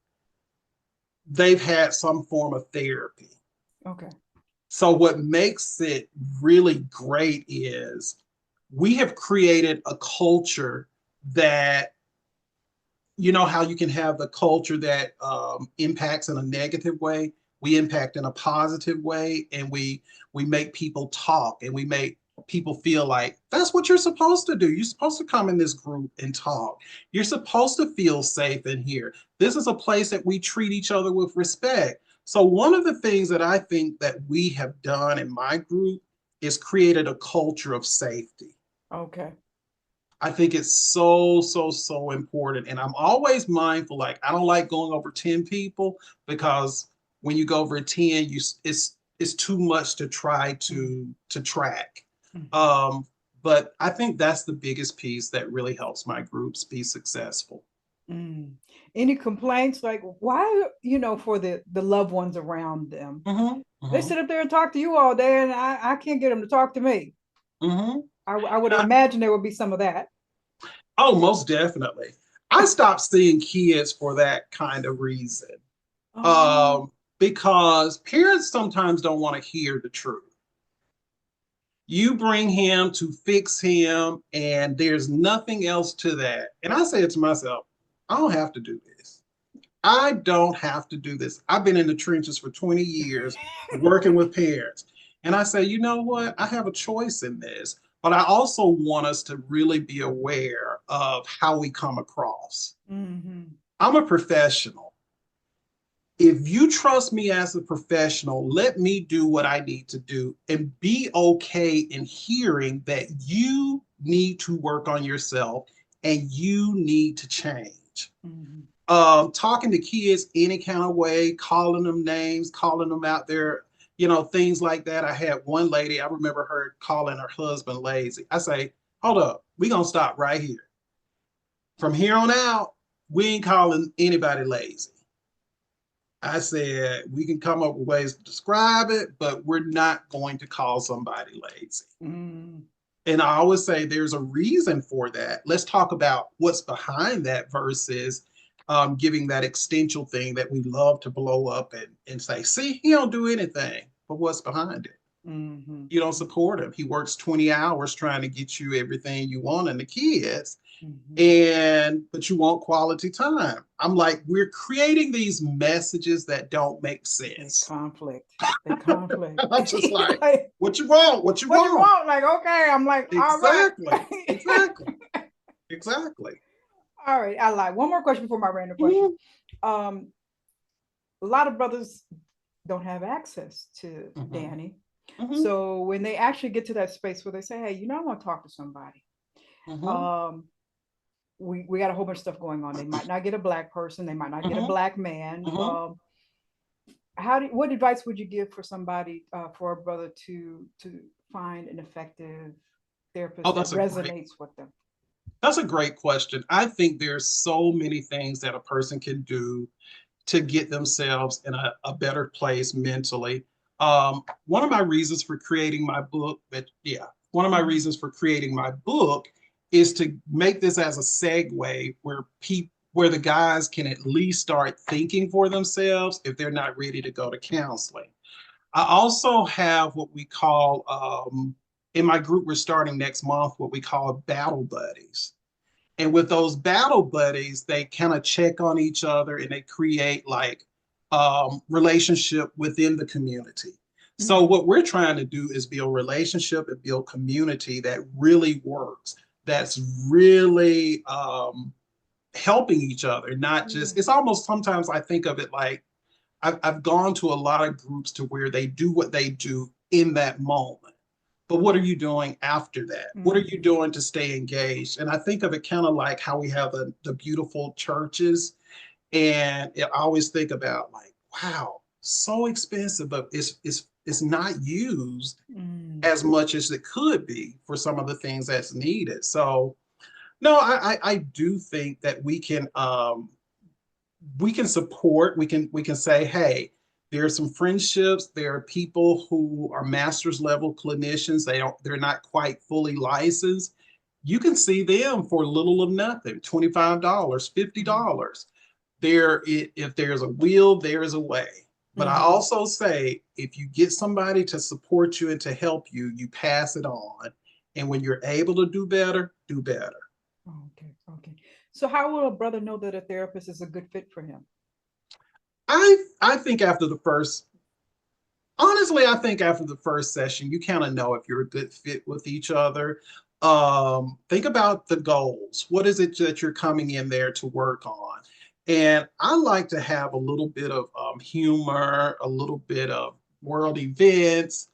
they've had some form of therapy. Okay. So what makes it really great is we have created a culture that you know how you can have the culture that impacts in a negative way, we impact in a positive way, and we make people talk and we make people feel like that's what you're supposed to do. You're supposed to come in this group and talk. You're supposed to feel safe in here. This is a place that we treat each other with respect. So one of the things that I think that we have done in my group is created a culture of safety. Okay. I think it's so, so, so important. And I'm always mindful, like I don't like going over 10 people because when you go over 10, it's too much to try to track. Mm-hmm. Um, but I think that's the biggest piece that really helps my groups be successful. Mm. Any complaints, like why, for the loved ones around them? Mm-hmm, They mm-hmm, sit up there and talk to you all day, and I can't get them to talk to me. mm-hmm. I would imagine there would be some of that. Oh, most definitely. I stopped seeing kids for that kind of reason. Oh, Um, because parents sometimes don't want to hear the truth. You bring him to fix him, and there's nothing else to that. And I said to myself, I don't have to do this. I don't have to do this. I've been in the trenches for 20 years working with parents. And I say, you know what? I have a choice in this. But I also want us to really be aware of how we come across. mm-hmm. I'm a professional. If you trust me as a professional, let me do what I need to do and be okay in hearing that you need to work on yourself and you need to change. Mm-hmm. Talking to kids any kind of way, calling them names, calling them out there, things like that. I had one lady, I remember her calling her husband lazy. I say, hold up, we're going to stop right here. From here on out, we ain't calling anybody lazy. I said, we can come up with ways to describe it, but we're not going to call somebody lazy. Mm. And I always say there's a reason for that. Let's talk about what's behind that versus giving that existential thing that we love to blow up and say, see, he don't do anything. But what's behind it? Mm-hmm. You don't support him. He works 20 hours trying to get you everything you want and the kids. But you want quality time. I'm like, we're creating these messages that don't make sense. Conflict. The conflict. I'm just like, what you want? What you want? You want? Like, okay. I'm like, exactly. All right. Exactly. All right. I lied. One more question before my random question. A lot of brothers don't have access to Danny. So when they actually get to that space where they say, hey, I want to talk to somebody. We got a whole bunch of stuff going on. They might not get a Black person. They might not get a Black man. What advice would you give for somebody, for a brother to find an effective therapist that resonates with them? That's a great question. I think there's so many things that a person can do to get themselves in a better place mentally. One of my reasons for creating my book, is to make this as a segue where the guys can at least start thinking for themselves if they're not ready to go to counseling. I also have what we call, in my group we're starting next month, what we call battle buddies. And with those battle buddies, they kind of check on each other and they create like relationship within the community. So what we're trying to do is build relationship and build community that really works. That's really helping each other, not just, it's almost sometimes I think of it like I've gone to a lot of groups to where they do what they do in that moment. But what are you doing after that? What are you doing to stay engaged? And I think of it kind of like how we have the beautiful churches. And I always think about like, wow, so expensive, but it's not used as much as it could be for some of the things that's needed. So no, I do think that we can support, we can say, hey, there are some friendships, there are people who are master's level clinicians, they're not quite fully licensed. You can see them for little of nothing, $25, $50. If there's a will, there is a way. But I also say, if you get somebody to support you and to help you, you pass it on. And when you're able to do better, do better. Okay. So how will a brother know that a therapist is a good fit for him? I think after the first session, you kind of know if you're a good fit with each other. Think about the goals. What is it that you're coming in there to work on? And I like to have a little bit of humor, a little bit of world events.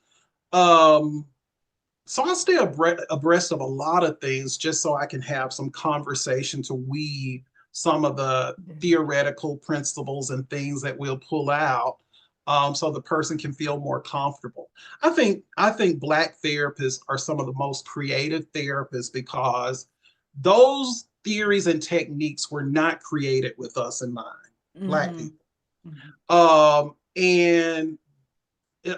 So I stay abreast of a lot of things just so I can have some conversation to weave some of the theoretical principles and things that we'll pull out, so the person can feel more comfortable. I think Black therapists are some of the most creative therapists because those theories and techniques were not created with us in mind, Black people. And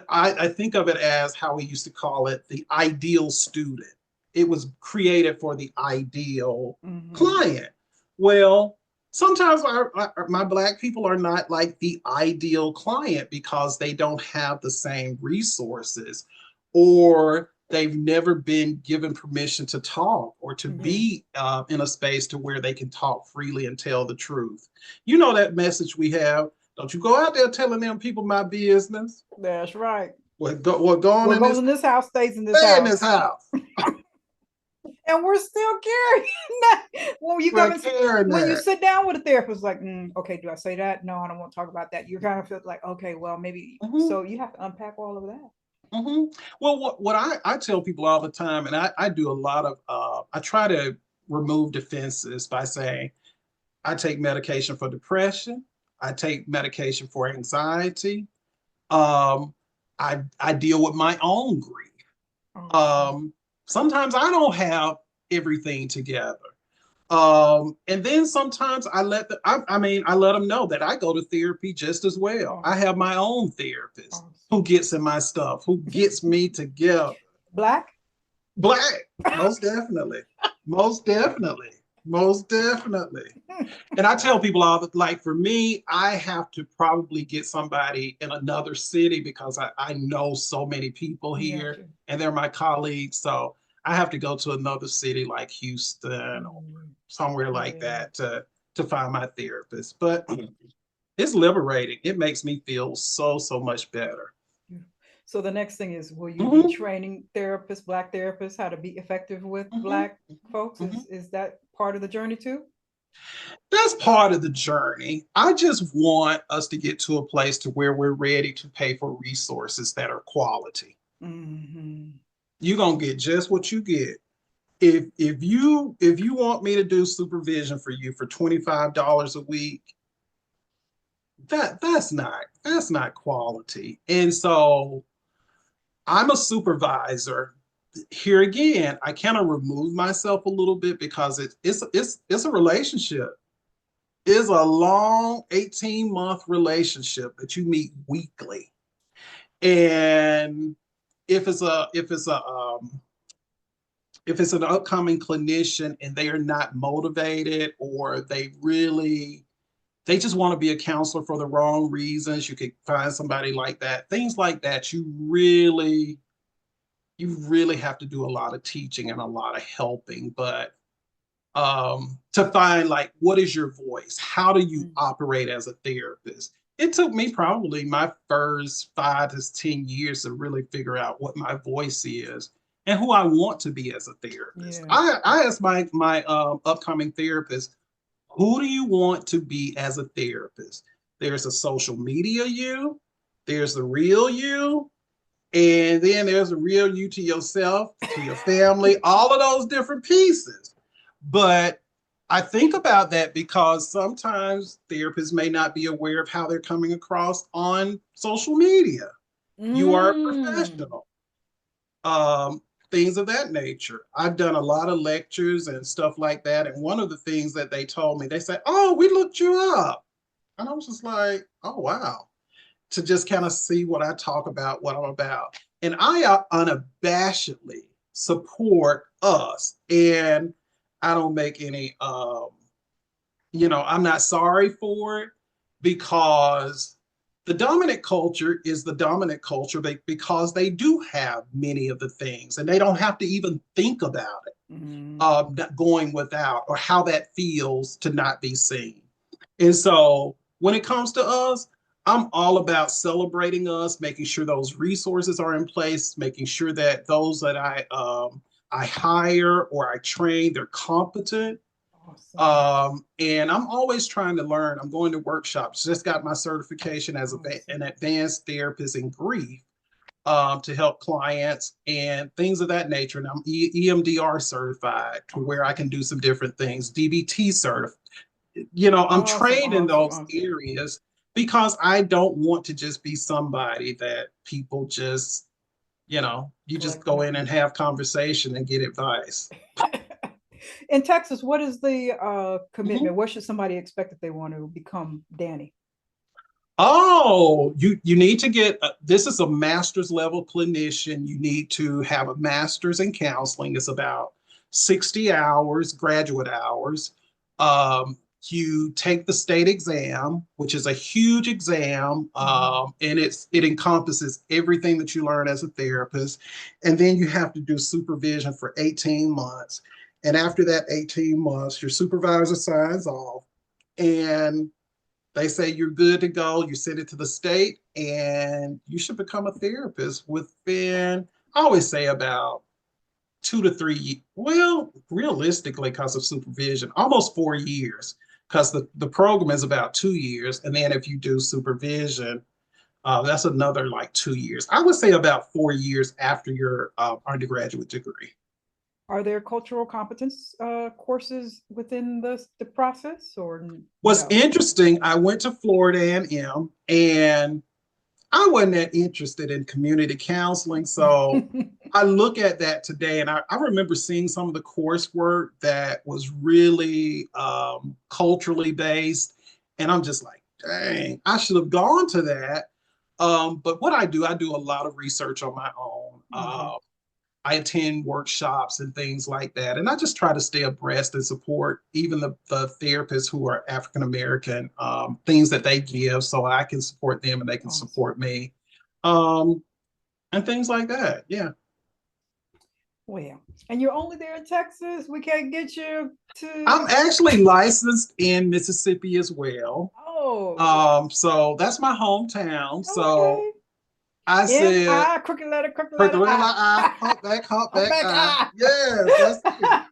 I think of it as how we used to call it the ideal student. It was created for the ideal client. Well, sometimes my Black people are not like the ideal client because they don't have the same resources, or they've never been given permission to talk or to be in a space to where they can talk freely and tell the truth. You know that message we have. Don't you go out there telling them people my business. That's right. What goes in this house stays in this stay house. in this house. And we're still carrying that. When you sit down with a therapist, like, okay, do I say that? No, I don't want to talk about that. You kind of feel like, okay, well, maybe. So you have to unpack all of that. Well, what I tell people all the time, and I do a lot of, I try to remove defenses by saying, I take medication for depression. I take medication for anxiety. I deal with my own grief. Sometimes I don't have everything together. And then sometimes I let them know that I go to therapy just as well. I have my own therapist who gets in my stuff, who gets me together. Black? Black, most definitely. Most definitely. Most definitely. And I tell people all that, like, for me, I have to probably get somebody in another city because I know so many people here and they're my colleagues. So I have to go to another city like Houston or somewhere like that to find my therapist. But it's liberating. It makes me feel so, so much better. So the next thing is, will you be training therapists, Black therapists, how to be effective with Black folks? Is that part of the journey too? That's part of the journey. I just want us to get to a place to where we're ready to pay for resources that are quality. You're gonna get just what you get. If you want me to do supervision for you for $25 a week, that's not quality. And so I'm a supervisor. Here again, I kind of remove myself a little bit because it's a relationship. It's a long 18-month relationship that you meet weekly. And if it's a if it's an upcoming clinician and they are not motivated, or they just want to be a counselor for the wrong reasons, you could find somebody like that. Things like that, you really have to do a lot of teaching and a lot of helping. But to find, like, what is your voice? How do you operate as a therapist? It took me probably my first 5 to 10 years to really figure out what my voice is and who I want to be as a therapist. I asked my upcoming therapist, who do you want to be as a therapist? There's a social media you, there's the real you, and then there's a real you to yourself, to your family, all of those different pieces. But I think about that because sometimes therapists may not be aware of how they're coming across on social media. You are a professional. Things of that nature. I've done a lot of lectures and stuff like that. And one of the things that they told me, they said, "Oh, we looked you up." And I was just like, "Oh, wow." To just kind of see what I talk about, what I'm about. And I unabashedly support us. And I don't make any, I'm not sorry for it, because the dominant culture is the dominant culture because they do have many of the things and they don't have to even think about it, going without, or how that feels to not be seen. And so when it comes to us, I'm all about celebrating us, making sure those resources are in place, making sure that those that I hire or I train, they're competent. And I'm always trying to learn. I'm going to workshops. Just got my certification as an advanced therapist in grief, to help clients and things of that nature. And I'm EMDR certified, to where I can do some different things. DBT certified. I'm trained in those areas because I don't want to just be somebody that people just, you just go in and have conversation and get advice. In Texas, what is the commitment? What should somebody expect if they want to become Danny? Oh, you need to get this is a master's level clinician. You need to have a master's in counseling. It's about 60 hours, graduate hours. You take the state exam, which is a huge exam, and it encompasses everything that you learn as a therapist. And then you have to do supervision for 18 months. And after that 18 months, your supervisor signs off, and they say you're good to go. You send it to the state, and you should become a therapist within, I always say, about 2 to 3, well, realistically, because of supervision, almost 4 years, because the program is about 2 years. And then if you do supervision, that's another like 2 years. I would say about 4 years after your undergraduate degree. Are there cultural competence courses within the process, or What's interesting, I went to Florida A&M, and I wasn't that interested in community counseling. So I look at that today and I remember seeing some of the coursework that was really culturally based. And I'm just like, dang, I should have gone to that. But what I do a lot of research on my own. Mhm. I attend workshops and things like that. And I just try to stay abreast and support even the therapists who are African American, things that they give so I can support them and they can Awesome. support me. Um, and things like that. Yeah. Well, and you're only there in Texas. We can't get you to. I'm actually licensed in Mississippi as well. Oh, So that's my hometown. So okay. I said, M-I, crooked letter percolate I. my eye, hump I'm back back eye. I. Yes, that's it.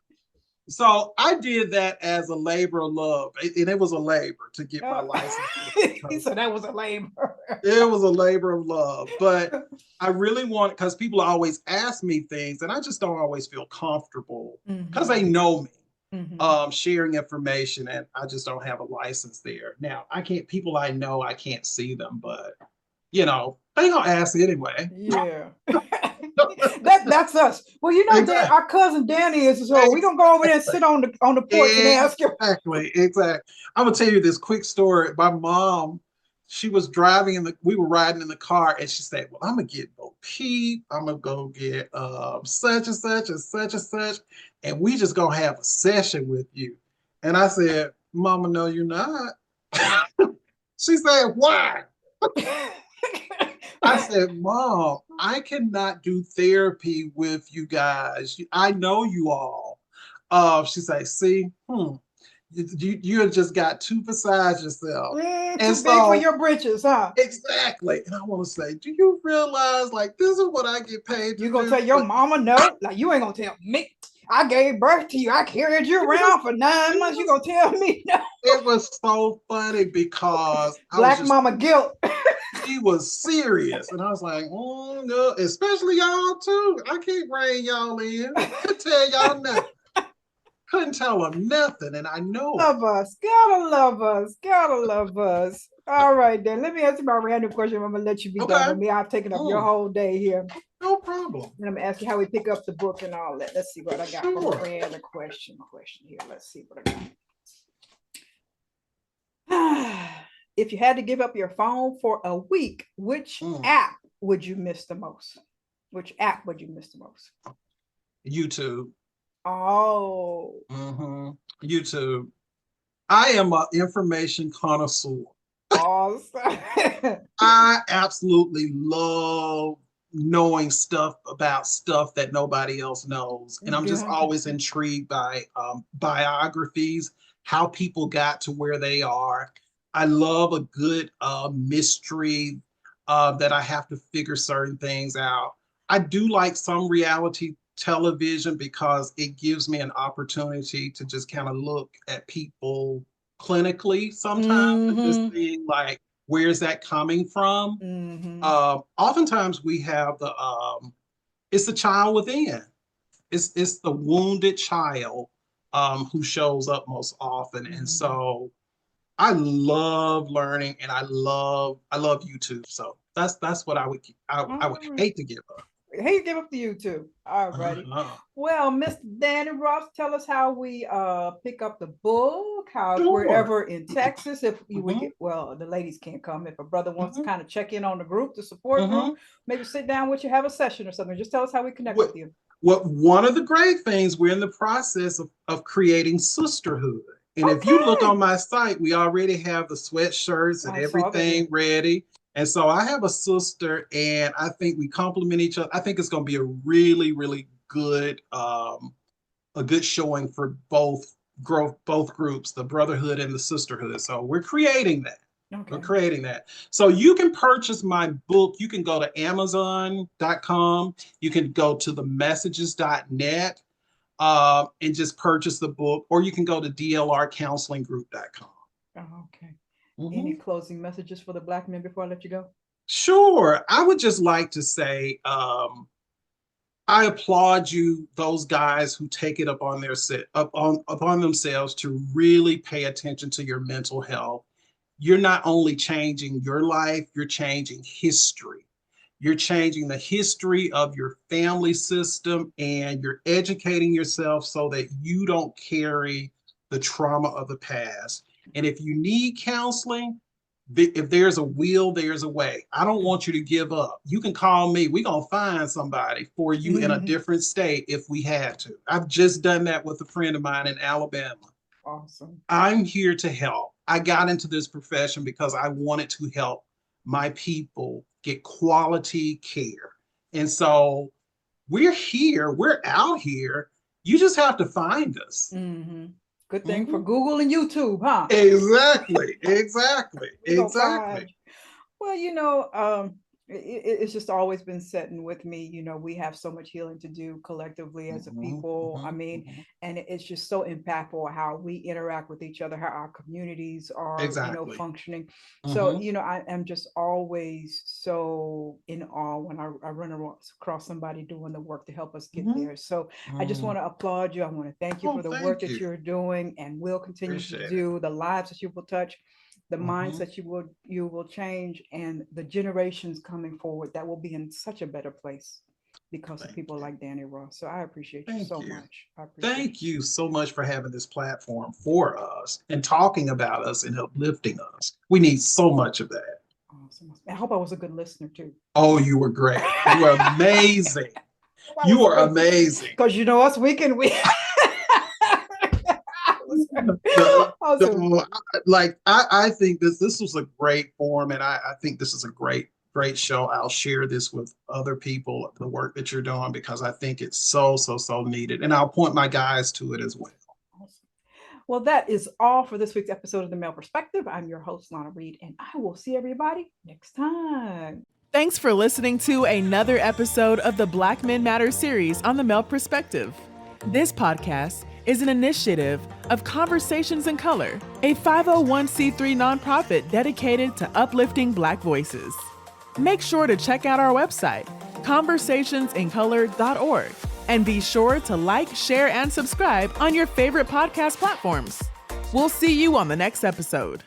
So I did that as a labor of love, and it was a labor to get my Oh. license So because that was a labor. it was a labor of love. But I really want, because people always ask me things, and I just don't always feel comfortable because they Mhm. know me, Mhm. sharing information, and I just don't have a license there. Now I can't. People I know, I can't see them, but they gonna ask anyway. Yeah. That's us. Well, you know, Dan, Exactly. our cousin Danny is, so we're gonna go over there and sit on the porch and ask him. Exactly, exactly. I'm gonna tell you this quick story. My mom, she was driving we were riding in the car, and she said, "Well, I'm gonna get Bo Peep. I'm gonna go get such and such and such and such, and we just gonna have a session with you." And I said, "Mama, no, you're not." She said, "Why?" I said, Mom, I cannot do therapy with you guys. I know you all. She said, see, you have just got too beside yourself. And Too big for so, your britches, huh? exactly. And I want to say, do you realize, like, this is what I get paid to You gonna do? tell your mama no? Like you ain't gonna tell me. I gave birth to you. I carried you It was, around for 9 months. You it gonna tell me no? was so funny because I was Black just, mama guilt. she was serious. And I was like, no, especially y'all too. I can't bring y'all in. Could tell y'all nothing. Couldn't tell them nothing, and I know it. Love us. Gotta love us. Gotta love us. All right, then. Let me answer my random question. I'm gonna let you be done Okay, with me. I've taken up your whole day here. no problem. And I'm gonna ask you how we pick up the book and all that. Let's see what I got for Sure. my random question. Here. Let's see what I got. If you had to give up your phone for a week, which Mm. app would you miss the most? Which app would you miss the most? YouTube. Oh, YouTube. I am an information connoisseur. awesome. I absolutely love knowing stuff about stuff that nobody else knows. And I'm just Gotcha. always intrigued by biographies, how people got to where they are. I love a good mystery that I have to figure certain things out. I do like some reality television because it gives me an opportunity to just kind of look at people clinically sometimes and just Mm-hmm. seeing like, where's that coming from? Mm-hmm. Oftentimes we have it's the child within. It's the wounded child who shows up most often, and Mm-hmm. so I love learning, and I love YouTube. So that's what I would All right. hate to give up. Hey, give up to you too. All righty. Uh-huh. Well, Mr. Danny Ross, tell us how we pick up the book, how if we're Sure. ever in Texas, if you would Mm-hmm. get, well, the ladies can't come. If a brother wants to Mm-hmm. kind of check in on the group, the support group, Mm-hmm. maybe sit down with you, have a session or something. Just tell us how we connect with What you. one of the great things, we're in the process of creating sisterhood. And if you look on Okay. my site, we already have the sweatshirts and I saw that, yeah. everything ready. And so I have a sister, and I think we complement each other. I think it's going to be a really, really good, a good showing for both groups, the brotherhood and the sisterhood. So we're creating that. We're Okay. creating that. So you can purchase my book. You can go to Amazon.com. You can go to the messages.net and just purchase the book, or you can go to dlrcounselinggroup.com. Oh, okay. Any Mm-hmm. closing messages for the Black men before I let you go? Sure. I would just like to say I applaud you, those guys who take it up upon themselves to really pay attention to your mental health. you're not only changing your life, you're changing history. You're changing the history of your family system, and you're educating yourself so that you don't carry the trauma of the past. And if you need counseling, if there's a will, there's a way. I don't want you to give up. You can call me. We're going to find somebody for you in a different state if we had to. I've just done that with a friend of mine in Alabama. Awesome. I'm here to help. I got into this profession because I wanted to help my people get quality care. And so we're here, we're out here. You just have to find us. Mm-hmm. Good thing for Google and YouTube, huh? Exactly. Well, it's just always been setting with me. We have so much healing to do collectively as a people. And it's just so impactful how we interact with each other, how our communities are, functioning. So, I am just always so in awe when I run across somebody doing the work to help us get there. So I just want to applaud you. I want to thank you for the work that you're doing and will continue to do, the lives that you will touch, the minds that you will change, and the generations coming forward that will be in such a better place because of people like Danny Ross. So I appreciate you so much. Thank you so much for having this platform for us and talking about us and uplifting us. We need so much of that. Awesome. I hope I was a good listener too. Oh, you were great. You were amazing. You are amazing. Because us, we can. Awesome. I think this was a great forum, and I think this is a great show. I'll share this with other people, the work that you're doing, because I think it's so needed, and I'll point my guys to it as well. Awesome. Well, that is all for this week's episode of The Male Perspective. I'm your host, Lana Reed, and I will see everybody next time. Thanks for listening to another episode of the Black Men Matter series on The Male Perspective. This podcast is an initiative of Conversations in Color, a 501c3 nonprofit dedicated to uplifting Black voices. Make sure to check out our website, conversationsincolor.org, and be sure to like, share, and subscribe on your favorite podcast platforms. We'll see you on the next episode.